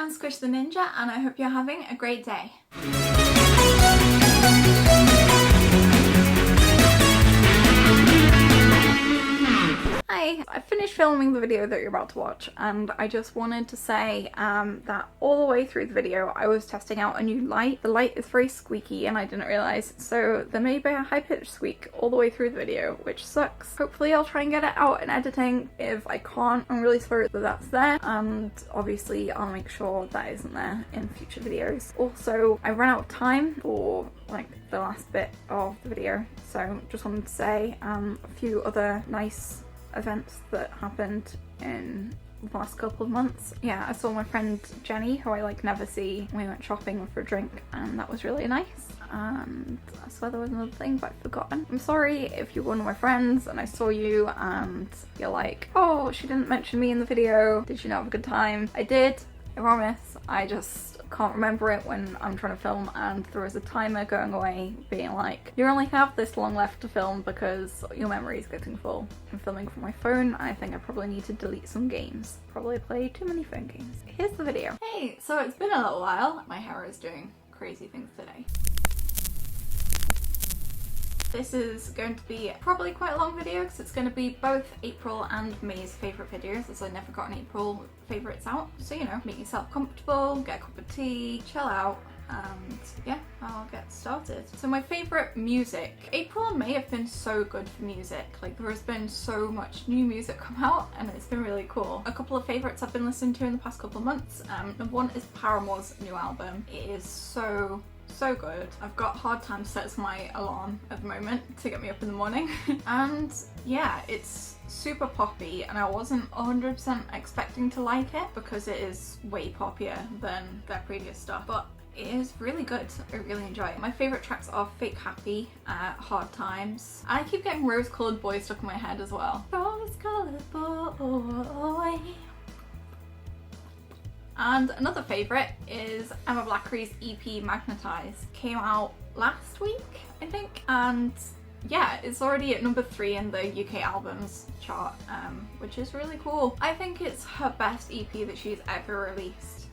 I'm Squishtheninja and I hope you're having a great day. Hi, I finished filming the video that you're about to watch and I just wanted to say that all the way through the video I was testing out a new light. The light is very squeaky and I didn't realise, so there may be a high-pitched squeak all the way through the video, which sucks. Hopefully I'll try and get it out in editing. If I can't, I'm really sorry that that's there, and obviously I'll make sure that isn't there in future videos. Also, I ran out of time for like the last bit of the video, so just wanted to say a few other nice events that happened in the last couple of months. Yeah, I saw my friend Jenny, who I like never see. We went shopping for a drink and that was really nice. And I swear there was another thing but I've forgotten. I'm sorry if you're one of my friends and I saw you and you're like, oh, she didn't mention me in the video, did you not have a good time? I did, I promise. I just can't remember it when I'm trying to film and there was a timer going away being like, you only have this long left to film because your memory is getting full. I'm filming from my phone. I think I probably need to delete some games. Probably play too many phone games. Here's the video. Hey, so it's been a little while. My hair is doing crazy things today. This is going to be probably quite a long video because it's going to be both April and May's favourite videos, as I never got an April favourites out. So, you know, make yourself comfortable, get a cup of tea, chill out, and yeah, I'll get started. So my favourite music. April and May have been so good for music. Like, there has been so much new music come out and it's been really cool. A couple of favourites I've been listening to in the past couple of months. Number one is Paramore's new album. It is so good. I've got hard time set as my alarm at the moment to get me up in the morning. And yeah, it's super poppy and I wasn't 100% expecting to like it because it is way poppier than their previous stuff, but it is really good. I really enjoy it. My favourite tracks are Fake Happy, Hard Times, and I keep getting Rose Coloured Boy stuck in my head as well. Rose Coloured Boy. And another favourite is Emma Blackery's EP Magnetised. Came out last week, I think, and yeah, it's already at number 3 in the UK albums chart, which is really cool. I think it's her best EP that she's ever released,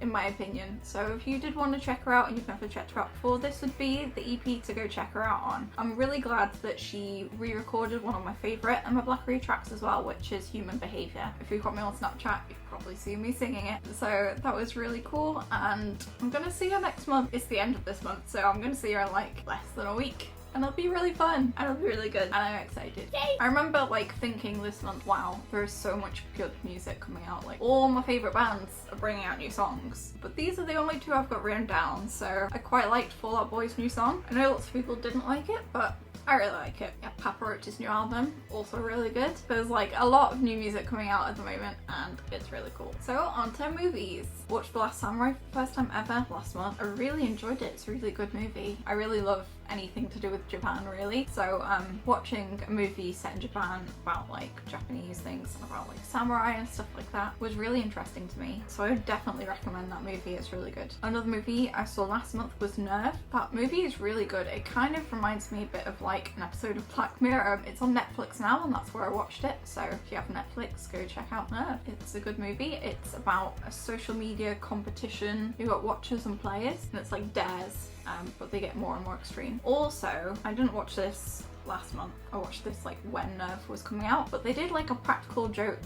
in my opinion. So if you did want to check her out and you've never checked her out before, this would be the EP to go check her out on. I'm really glad that she re-recorded one of my favourite Emma Blackery tracks as well, which is Human Behaviour. If you've got me on Snapchat, you've probably seen me singing it. So that was really cool, and I'm gonna see her next month. It's the end of this month, so I'm gonna see her in like less than a week. And it'll be really fun and it'll be really good and I'm excited. Yay! I remember like thinking this month, wow, there is so much good music coming out. Like, all my favourite bands are bringing out new songs, but these are the only two I've got written down. So I quite liked Fall Out Boy's new song. I know lots of people didn't like it, but I really like it. Yeah, Papa Roach's new album, also really good. There's like a lot of new music coming out at the moment and it's really cool. So on to movies. Watched The Last Samurai for the first time ever last month. I really enjoyed it. It's a really good movie. I really love anything to do with Japan, really. So watching a movie set in Japan about like Japanese things and about like samurai and stuff like that was really interesting to me. So I would definitely recommend that movie. It's really good. Another movie I saw last month was Nerve. That movie is really good. It kind of reminds me a bit of like an episode of Black Mirror. It's on Netflix now and that's where I watched it. So if you have Netflix, go check out Nerve. It's a good movie. It's about a social media competition. You've got watchers and players and it's like dares. But they get more and more extreme. Also, I didn't watch this last month. I watched this like when Nerve was coming out, but they did like a practical joke,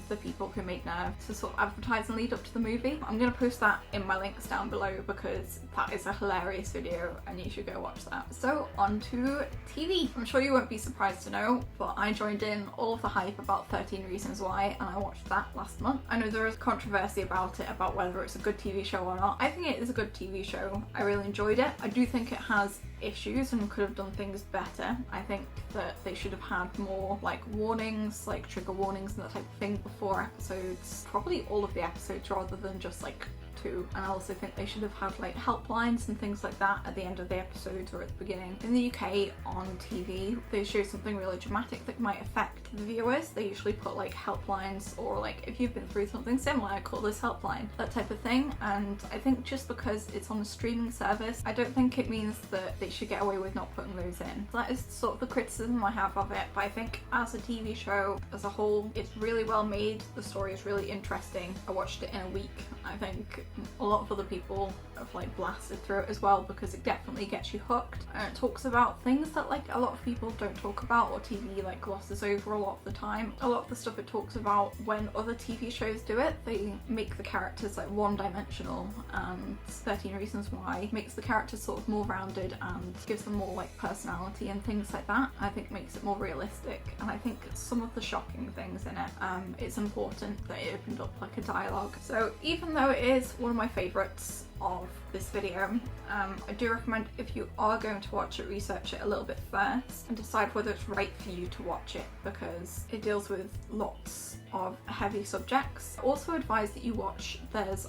the people who made Nerve, to sort of advertise and lead up to the movie. I'm gonna post that in my links down below because that is a hilarious video and you should go watch that. So on to TV. I'm sure you won't be surprised to know, but I joined in all of the hype about 13 Reasons Why and I watched that last month. I know there is controversy about it, about whether it's a good TV show or not. I think it is a good TV show. I really enjoyed it. I do think it has issues and could have done things better. I think that they should have had more like warnings, like trigger warnings and that type of thing before episodes, probably all of the episodes rather than just like too. And I also think they should have had like helplines and things like that at the end of the episodes or at the beginning. In the UK on TV, they show something really dramatic that might affect the viewers. They usually put like helplines, or like, if you've been through something similar, call this helpline, that type of thing. And I think just because it's on a streaming service, I don't think it means that they should get away with not putting those in. That is sort of the criticism I have of it. But I think as a TV show as a whole, it's really well made. The story is really interesting. I watched it in a week. I think a lot of other people have like blasted through it as well, because it definitely gets you hooked, and it talks about things that like a lot of people don't talk about, or TV like glosses over a lot of the time. A lot of the stuff it talks about, when other TV shows do it, they make the characters like one-dimensional, and 13 Reasons Why makes the characters sort of more rounded and gives them more like personality and things like that. I think makes it more realistic, and I think some of the shocking things in it, it's important that it opened up like a dialogue. So even though it is one of my favourites of this video, I do recommend, if you are going to watch it, research it a little bit first and decide whether it's right for you to watch it, because it deals with lots of heavy subjects. I also advise that you watch,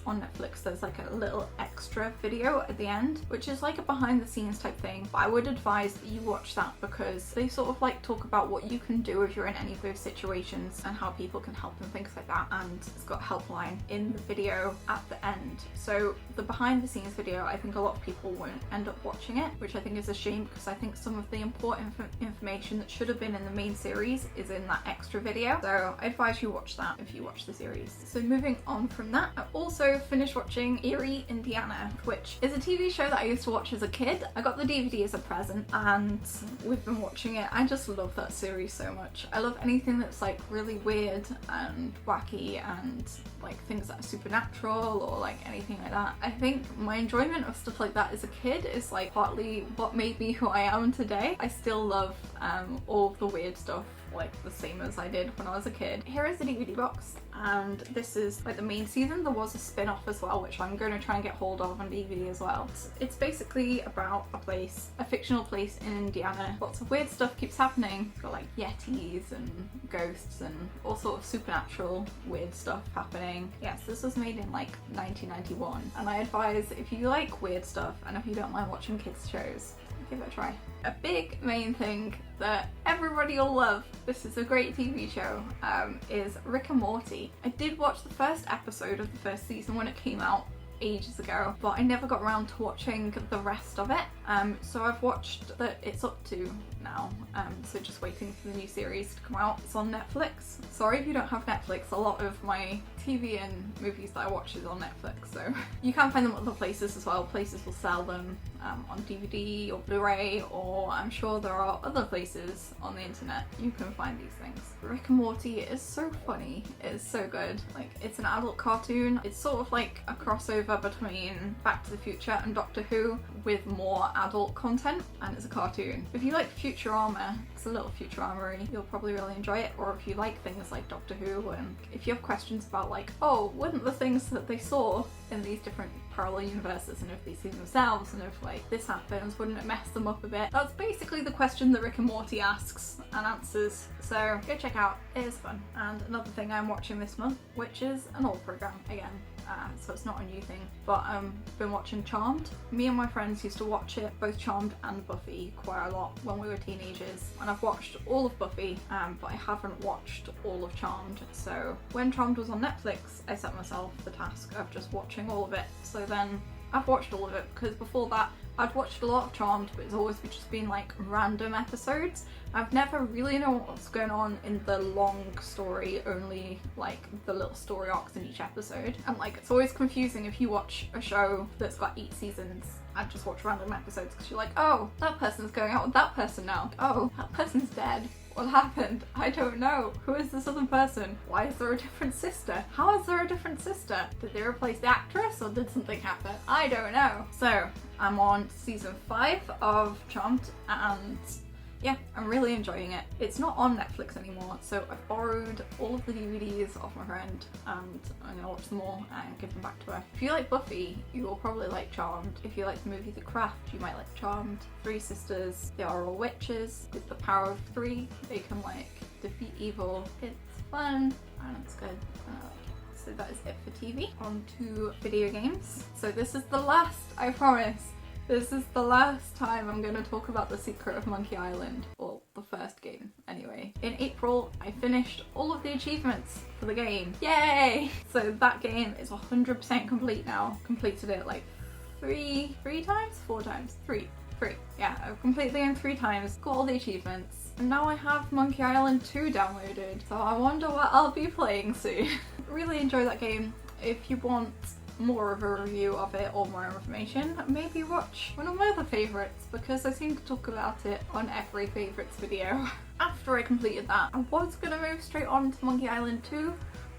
on Netflix there's like a little extra video at the end, which is like a behind the scenes type thing, but I would advise that you watch that, because they sort of like talk about what you can do if you're in any of those situations and how people can help and things like that, and it's got a helpline in the video at the end. So the behind the scenes video, I think a lot of people won't end up watching it, which I think is a shame, because I think some of the important information that should have been in the main series is in that extra video. So I advise you watch that if you watch the series. So moving on from that, I also finished watching Eerie Indiana, which is a TV show that I used to watch as a kid. I got the DVD as a present and we've been watching it. I just love that series so much. I love anything that's like really weird and wacky and like things that are supernatural or like anything like that. I think my enjoyment of stuff like that as a kid is like partly what made me who I am today. I still love all of the weird stuff like the same as I did when I was a kid. Here is the DVD box, and this is like the main season. There was a spin-off as well, which I'm going to try and get hold of on DVD as well. It's basically about a fictional place in Indiana. Lots of weird stuff keeps happening. Got like yetis and ghosts and all sort of supernatural weird stuff happening. Yes, this was made in like 1991, and I advise, if you like weird stuff and if you don't mind watching kids shows, give it a try. A big main thing that everybody will love, this is a great TV show, is Rick and Morty. I did watch the first episode of the first season when it came out ages ago, but I never got around to watching the rest of it. So I've watched that it's up to now, so just waiting for the new series to come out. It's on Netflix. Sorry if you don't have Netflix, a lot of my TV and movies that I watch is on Netflix, so you can find them other places as well. Places will sell them on DVD or Blu-ray, or I'm sure there are other places on the internet you can find these things. Rick and Morty is so funny, it's so good. Like, it's an adult cartoon. It's sort of like a crossover between Back to the Future and Doctor Who with more adult content, and it's a cartoon. If you like Futurama, it's a little Futurama-y, you'll probably really enjoy it. Or if you like things like Doctor Who, and if you have questions about like, oh, wouldn't the things that they saw in these different parallel universes, and if they see themselves, and if like this happens, wouldn't it mess them up a bit? That's basically the question that Rick and Morty asks and answers, so go check out, it is fun. And another thing I'm watching this month, which is an old program again, so it's not a new thing, but I've been watching Charmed. Me and my friends used to watch it, both Charmed and Buffy, quite a lot when we were teenagers, and I've watched all of Buffy, but I haven't watched all of Charmed. So when Charmed was on Netflix, I set myself the task of just watching all of it. So then I've watched all of it, because before that I'd watched a lot of Charmed, but it's always just been like random episodes. I've never really known what's going on in the long story, only like the little story arcs in each episode. And like, it's always confusing if you watch a show that's got 8 seasons and just watch random episodes, because you're like, oh, that person's going out with that person now. Oh, that person's dead. What happened? I don't know. Who is this other person? Why is there a different sister? How is there a different sister? Did they replace the actress, or did something happen? I don't know. So I'm on season 5 of Charmed, and yeah, I'm really enjoying it. It's not on Netflix anymore, so I've borrowed all of the DVDs off my friend, and I'm gonna watch them all and give them back to her. If you like Buffy, you will probably like Charmed. If you like the movie The Craft, you might like Charmed. 3 sisters, they are all witches. With the power of 3, they can like defeat evil. It's fun and it's good. I like it. So that is it for TV. On to video games. So this is the last, I promise, this is the last time I'm going to talk about The Secret of Monkey Island. Well, the first game, anyway. In April, I finished all of the achievements for the game. Yay! So that game is 100% complete now. Completed it like three times? 4 times? Three. Yeah, I've completed the game 3 times, got all the achievements, and now I have Monkey Island 2 downloaded. So I wonder what I'll be playing soon. Really enjoy that game. If you want more of a review of it or more information, maybe watch one of my other favourites, because I seem to talk about it on every favourites video. After I completed that, I was going to move straight on to Monkey Island 2,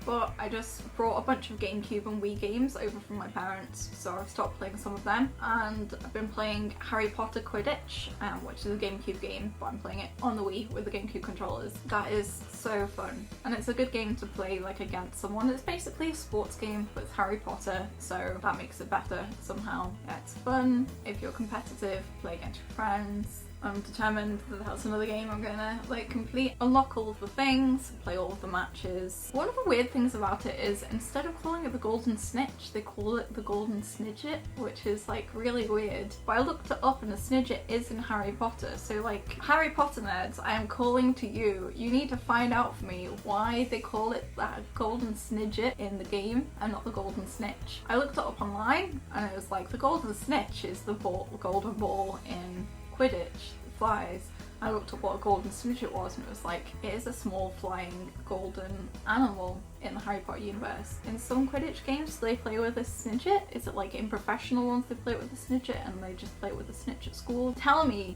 but I just brought a bunch of GameCube and Wii games over from my parents, so I've stopped playing some of them, and I've been playing Harry Potter Quidditch, which is a GameCube game, but I'm playing it on the Wii with the GameCube controllers. That is so fun, and it's a good game to play like against someone. It's basically a sports game, but it's Harry Potter, so that makes it better somehow. Yeah, it's fun. If you're competitive, play against your friends. I'm determined that that's another game I'm gonna like complete, unlock all of the things, play all of the matches. One of the weird things about it is instead of calling it the Golden Snitch, they call it the Golden Snidget, which is like really weird. But I looked it up and the Snidget is in Harry Potter, so like Harry Potter nerds, I am calling to you. You need to find out for me why they call it that Golden Snidget in the game and not the Golden Snitch. I looked it up online and it was like the Golden Snitch is the golden ball in Quidditch, flies. I looked up what a golden snidget was and it was like, it is a small flying golden animal in the Harry Potter universe. In some Quidditch games they play with a snidget. Is it like in professional ones they play it with a snidget and they just play it with a snitch at school? Tell me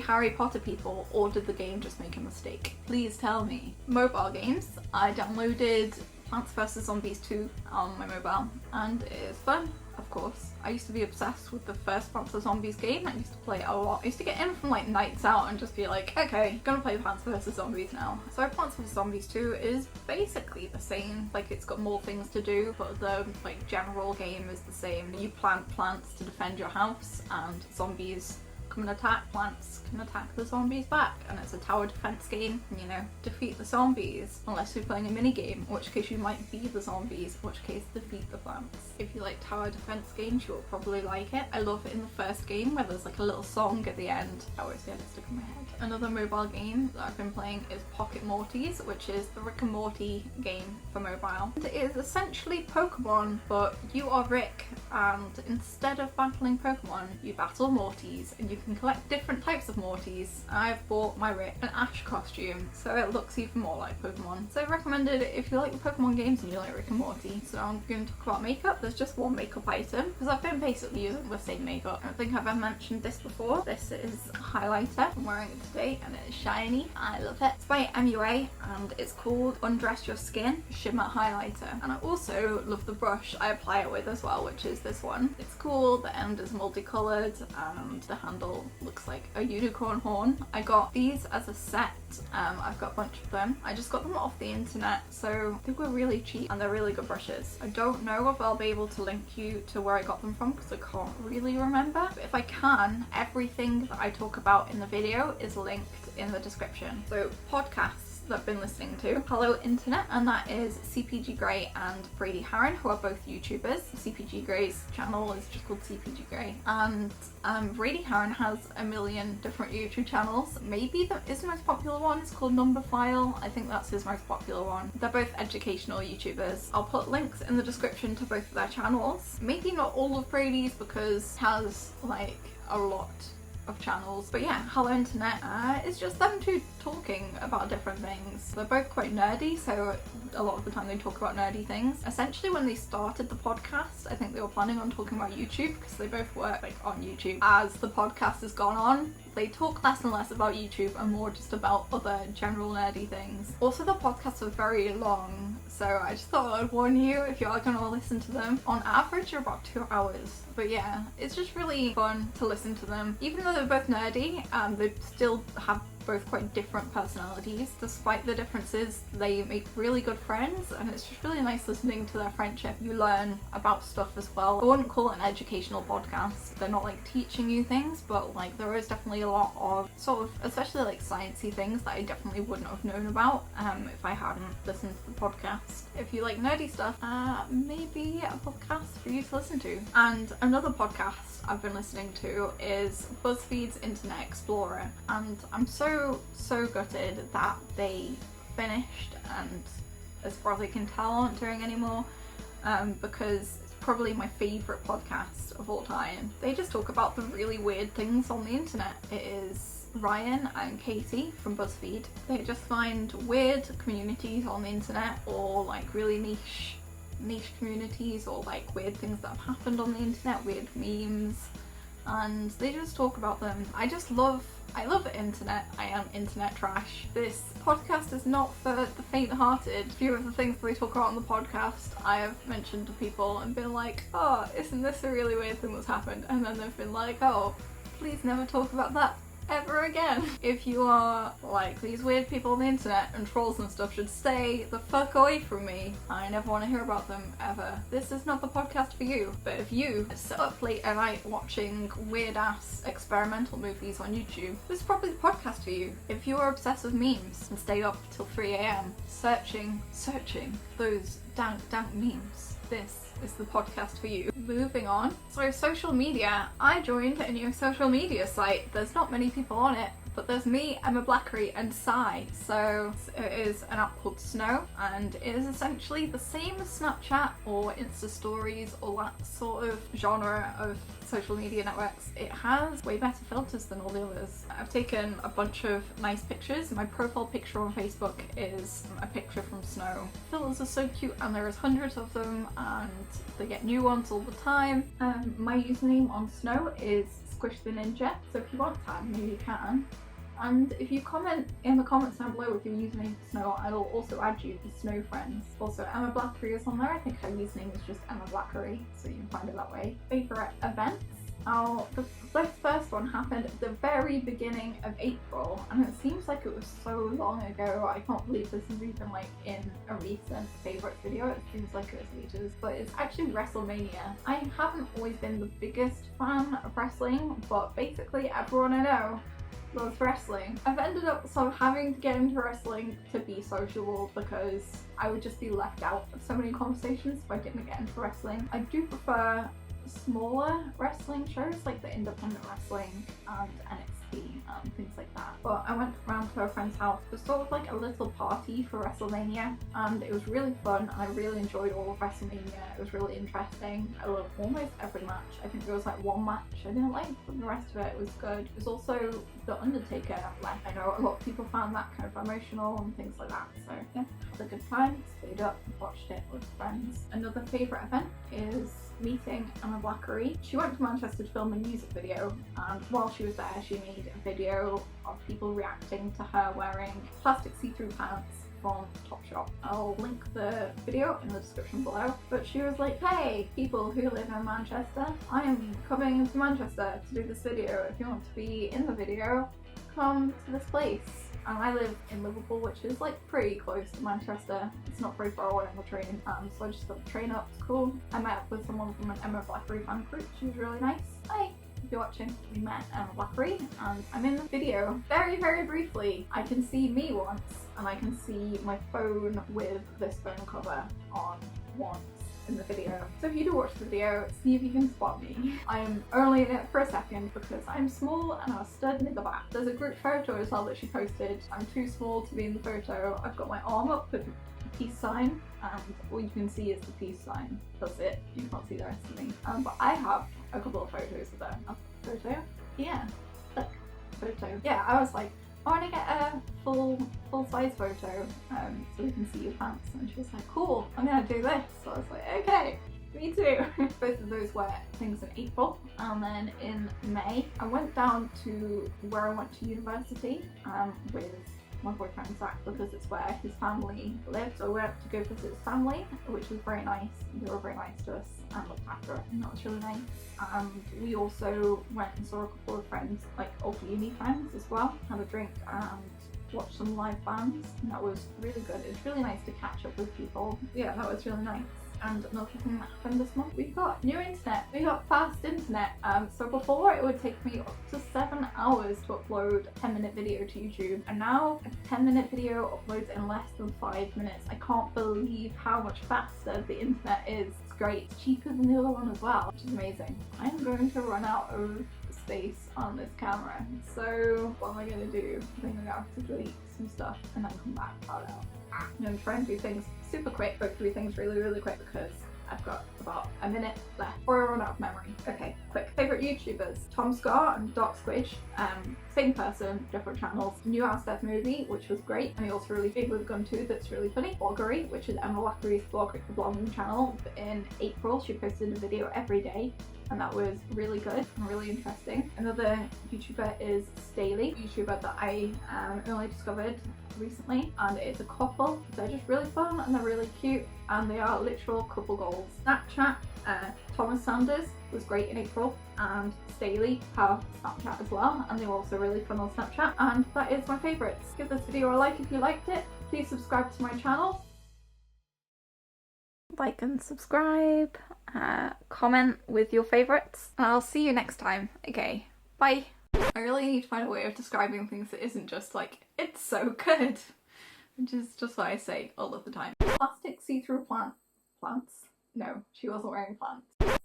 Harry Potter people, or did the game just make a mistake? Please tell me. Mobile games. I downloaded Plants vs Zombies 2 on my mobile and it is fun. Of course. I used to be obsessed with the first Plants vs Zombies game. I used to play it a lot. I used to get in from like nights out and just be like, okay, gonna play Plants vs Zombies now. So Plants vs Zombies 2 is basically the same. Like it's got more things to do, but the like general game is the same. You plant plants to defend your house and zombies come and attack. Plants can attack the zombies back, and it's a tower defense game. You know, defeat the zombies, unless you're playing a mini game, in which case you might be the zombies, in which case defeat the plants. If you like tower defense games, you'll probably like it. I love it in the first game where there's like a little song at the end. I always get it stuck in my head. Another mobile game that I've been playing is Pocket Mortys, which is the Rick and Morty game for mobile. It is essentially Pokemon, but you are Rick, and instead of battling Pokemon, you battle Mortys, and you can collect different types of Mortys. I've bought my Rick an Ash costume, so it looks even more like Pokemon. So recommended if you like the Pokemon games and you like Rick and Morty. So I'm going to talk about makeup. There's just one makeup item, because I've been basically using the same makeup. I don't think I've ever mentioned this before. This is a highlighter. I'm wearing it today and it is shiny. I love it. It's by MUA and it's called Undress Your Skin Shimmer Highlighter. And I also love the brush I apply it with as well, which is this one. It's cool, the end is multicolored and the handle looks like a unicorn horn. I got these as a set. I've got a bunch of them. I just got them off the internet, so they were really cheap and they're really good brushes. I don't know if I'll be able to link you to where I got them from because I can't really remember, but if I can, everything that I talk about in the video is linked in the description. So podcasts that I've been listening to, Hello Internet, and that is CPG Grey and Brady Haran, who are both YouTubers. CPG Grey's channel is just called CPG Grey, and Brady Haran has a million different YouTube channels. Maybe that is the most popular one. It's called Numberphile. I think that's his most popular one. They're both educational YouTubers. I'll put links in the description to both of their channels. Maybe not all of Brady's because he has like a lot of channels, but yeah, Hello Internet is just them two talking about different things. They're both quite nerdy, so a lot of the time they talk about nerdy things. Essentially when they started the podcast, I think they were planning on talking about YouTube because they both work like on YouTube. As the podcast has gone on, they talk less and less about YouTube and more just about other general nerdy things. Also, the podcasts are very long, so I just thought I'd warn you if you are going to listen to them. On average, they're about 2 hours. But yeah, it's just really fun to listen to them. Even though they're both nerdy, they still have both quite different personalities. Despite the differences, they make really good friends, and it's just really nice listening to their friendship. You learn about stuff as well. I wouldn't call it an educational podcast. They're not like teaching you things, but like there is definitely a lot of sort of, especially like sciencey things that I definitely wouldn't have known about if I hadn't listened to the podcast. If you like nerdy stuff, maybe a podcast for you to listen to. And another podcast I've been listening to is Buzzfeed's Internet Explorer, and I'm so gutted that they finished and as far as I can tell aren't doing anymore, because it's probably my favourite podcast of all time. They just talk about the really weird things on the internet. It is Ryan and Katie from Buzzfeed. They just find weird communities on the internet, or like really niche communities, or like weird things that have happened on the internet, weird memes, and they just talk about them. I love the internet. I am internet trash. This podcast is not for the faint-hearted. A few of the things we talk about on the podcast I have mentioned to people and been like, oh, isn't this a really weird thing that's happened? And then they've been like, oh, please never talk about that ever again. If you are like these weird people on the internet and trolls and stuff should stay the fuck away from me. I never want to hear about them ever. This is not the podcast for you. But if you sit up late at night watching weird ass experimental movies on YouTube, this is probably the podcast for you. If you are obsessed with memes and stay up till 3 a.m. searching those dank memes, this is the podcast for you. Moving on. So social media. I joined a new social media site. There's not many people on it, but there's me, Emma Blackery, and Sai. So it is an app called Snow, and it is essentially the same as Snapchat or Insta Stories or that sort of genre of social media networks. It has way better filters than all the others. I've taken a bunch of nice pictures. My profile picture on Facebook is a picture from Snow. Filters are so cute, and there is hundreds of them, and they get new ones all the time. My username on Snow is Squishtheninja, so if you want to tag me, you can. And if you comment in the comments down below with your username for Snow, I will also add you to Snow Friends. Also, Emma Blackery is on there. I think her username is just Emma Blackery, so you can find it that way. Favourite events? Oh, the first one happened at the very beginning of April, and it seems like it was so long ago. I can't believe this is even like in a recent favourites video. It seems like it was ages, but it's actually WrestleMania. I haven't always been the biggest fan of wrestling, but basically everyone I know loves wrestling. I've ended up sort of having to get into wrestling to be sociable, because I would just be left out of so many conversations if I didn't get into wrestling. I do prefer smaller wrestling shows like the independent wrestling and NXT and things like that. But I went around to a friend's house for sort of like a little party for WrestleMania, and it was really fun, and I really enjoyed all of WrestleMania. It was really interesting. I loved almost every match. I think there was like one match I didn't like, but the rest of it was good. It was also The Undertaker left. I know a lot of people found that kind of emotional and things like that, so yeah, had a good time, stayed up and watched it with friends. Another favourite event is meeting Emma Blackery. She went to Manchester to film a music video, and while she was there she made a video of people reacting to her wearing plastic see-through pants from Topshop. I'll link the video in the description below. But she was like, hey people who live in Manchester, I am coming to Manchester to do this video. If you want to be in the video, come to this place. And I live in Liverpool, which is like pretty close to Manchester. It's not very far away on the train, so I just got the train up. It's cool. I met up with someone from an Emma Blackery fan group. She was really nice. Hi, if you're watching. We met Emma Blackery, and I'm in the video very briefly. I can see me once, and I can see my phone with this phone cover on once in the video. So if you do watch the video, see if you can spot me. I'm only in it for a second because I'm small and I was stood near the back. There's a group photo as well that she posted. I'm too small to be in the photo. I've got my arm up with a peace sign, and all you can see is the peace sign. That's it. You can't see the rest of me. But I have a couple of photos of them. A photo? Yeah. Look. Photo. Yeah, I was like, I want to get a full-size photo so we can see your pants. And she was like, cool, I'm gonna do this. So I was like, okay, me too. Both of those were things in April. And then in May, I went down to where I went to university with my boyfriend Zach because it's where his family lives. So we went to go visit his family, which was very nice. They were very nice to us and looked after us, and that was really nice. And we also went and saw a couple of friends, like old uni friends as well, had a drink and watched some live bands, and that was really good. It's really nice to catch up with people. Yeah, that was really nice. And another thing that happened this month, we got new internet. We got fast internet. So before it would take me up to 7 hours to upload a 10-minute video to YouTube, and now a 10-minute video uploads in less than 5 minutes. I can't believe how much faster the internet is. It's great. It's cheaper than the other one as well, which is amazing. I'm going to run out of space on this camera, so what am I going to do? I think I'm going to have to delete some stuff and then come back. I'm going to try and do things super quick, go through things really quick because I've got about a minute left before I run out of memory. Okay, quick. Favourite YouTubers? Tomska and Squidge, same person, different channels. New House Death Movie, which was great, and he also really big with Gun 2 that's really funny. Vloggery, which is Emma Blackery's vlogging channel. In April she posted a video every day, and that was really good and really interesting. Another YouTuber is Steyley, YouTuber that I only discovered recently, and it's a couple. They're just really fun and they're really cute, and they are literal couple goals. Snapchat, Thomas Sanders was great in April, and Steyley have Snapchat as well, and they're also really fun on Snapchat, and that is my favourites. Give this video a like if you liked it. Please subscribe to my channel. Like and subscribe, comment with your favourites, and I'll see you next time. Okay, bye. I really need to find a way of describing things that isn't just like, it's so good, which is just what I say all of the time. Plastic see-through plants? No, she wasn't wearing plants.